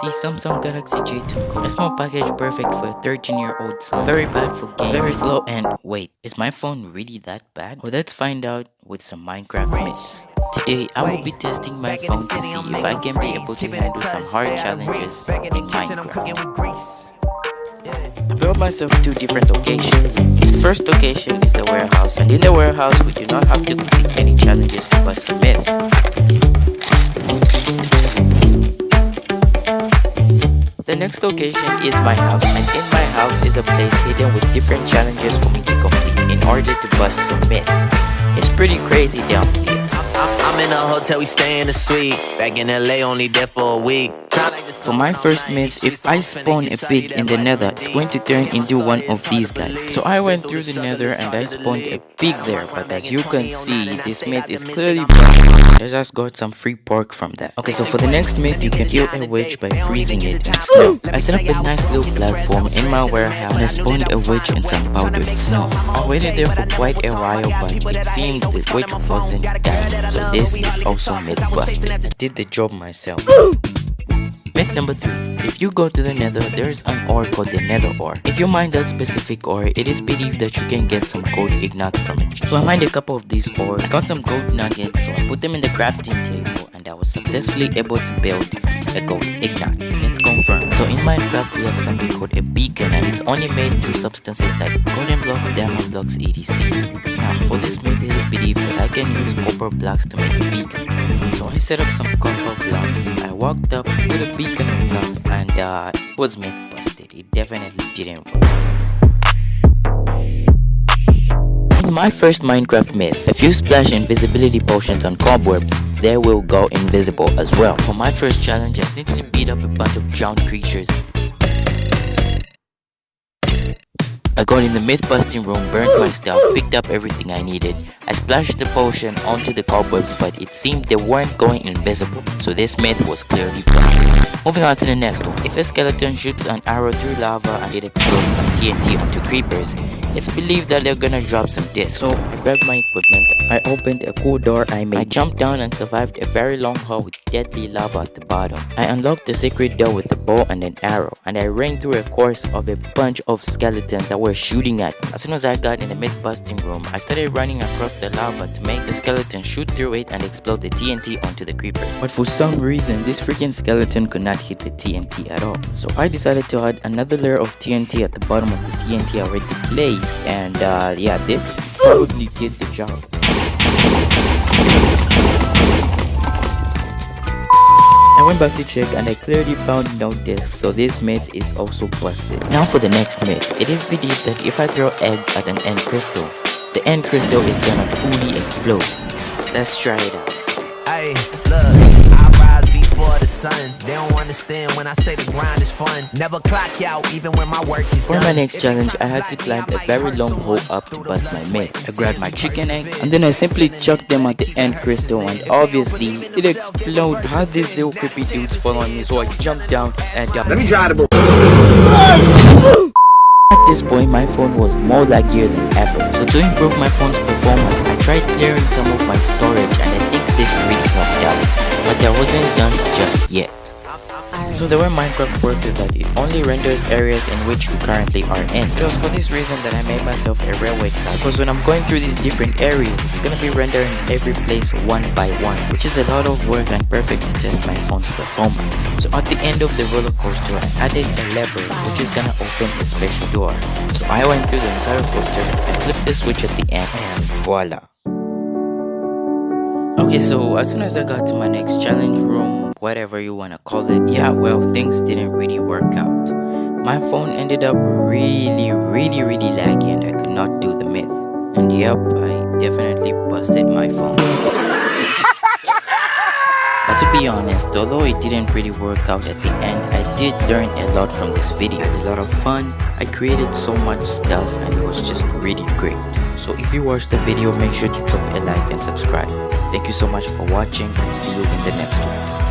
the Samsung Galaxy J2, a small package perfect for a 13-year-old son, very bad for games, very slow, and wait, is my phone really that bad? Well, let's find out with some Minecraft myths. Today, I will be testing my phone to see if I can be able to handle some hard challenges in Minecraft. I built myself 2 different locations. The first location is the warehouse, and in the warehouse we do not have to complete any challenges to bust some myths. The next location is my house, and in my house is a place hidden with different challenges for me to complete in order to bust some myths. It's pretty crazy down here. I'm in a hotel, we stay in a suite. Back in LA, only there for a week. For my first myth, if I spawn a pig in the nether, it's going to turn into one of these guys. So I went through the nether and I spawned a pig there, but as you can see, this myth is clearly broken. I just got some free pork from that. Okay, so for the next myth, you can kill a witch by freezing it in snow. I set up a nice little platform in my warehouse and I spawned a witch in some powdered snow. I waited there for quite a while, but it seemed the witch wasn't dying. So this is also myth busted. I did the job myself. Myth number 3. If you go to the nether, there is an ore called the nether ore. If you mine that specific ore, it is believed that you can get some gold ignite from it. So I mined a couple of these ores, got some gold nuggets, so I put them in the crafting table and I was successfully able to build a gold ignite. Myth confirmed. So in Minecraft we have something called a beacon, and it's only made through substances like codm blocks, diamond blocks, etc. Now for this myth, it is believed that I can use copper blocks to make a beacon. So I set up some copper blocks, I walked up, put a beacon on top, and it was myth busted. It definitely didn't work. In my first Minecraft myth, if you splash invisibility potions on cobwebs, they will go invisible as well. For my first challenge, I simply beat up a bunch of drowned creatures. I got in the myth busting room, burnt my stuff, picked up everything I needed. I splashed the potion onto the cobwebs, but it seemed they weren't going invisible, so this myth was clearly busted. Moving on to the next one. If a skeleton shoots an arrow through lava and it explodes some TNT onto creepers, it's believed that they're gonna drop some discs. So I grabbed my equipment, I opened a cool door I made. I jumped down and survived a very long hole with deadly lava at the bottom. I unlocked the secret door with a bow and an arrow, and I ran through a course of a bunch of skeletons that were shooting at me. As soon as I got in the myth busting room, I started running across the lava to make the skeleton shoot through it and explode the TNT onto the creepers. But for some reason, this freaking skeleton could not hit the TNT at all. So I decided to add another layer of TNT at the bottom of the TNT already placed, and yeah, this probably did the job. I went back to check and I clearly found no discs, so this myth is also busted. Now for the next myth. It is believed that if I throw eggs at an end crystal, the end crystal is gonna fully explode. Let's try it out. Hey, look, I rise before the sun. They don't understand when I say the grind is fun. Never clock out even when my work is For done. my next challenge, I had to climb a very long hole up to bust my myth. I grabbed my chicken eggs and then I simply chucked them at the end crystal, and obviously it exploded. I had these little creepy dudes following me, so I jumped down and Let me try to At this point, my phone was more laggier than ever. So to improve my phone's performance, I tried clearing some of my storage, and I think this really helped out. But that wasn't done just yet. So the way Minecraft works is that it only renders areas in which you currently are in. It was for this reason that I made myself a railway track, because when I'm going through these different areas, it's gonna be rendering every place one by one, which is a lot of work and perfect to test my phone's performance. So at the end of the roller coaster, I added a lever which is gonna open a special door. So I went through the entire coaster and flipped the switch at the end, and voila. Okay, so as soon as I got to my next challenge room, whatever you wanna call it, yeah, well, things didn't really work out. My phone ended up really laggy and I could not do the myth. And yep, I definitely busted my phone. But to be honest, although it didn't really work out at the end, I did learn a lot from this video. I had a lot of fun, I created so much stuff, and it was just really great. So if you watched the video, make sure to drop a like and subscribe. Thank you so much for watching, and see you in the next one.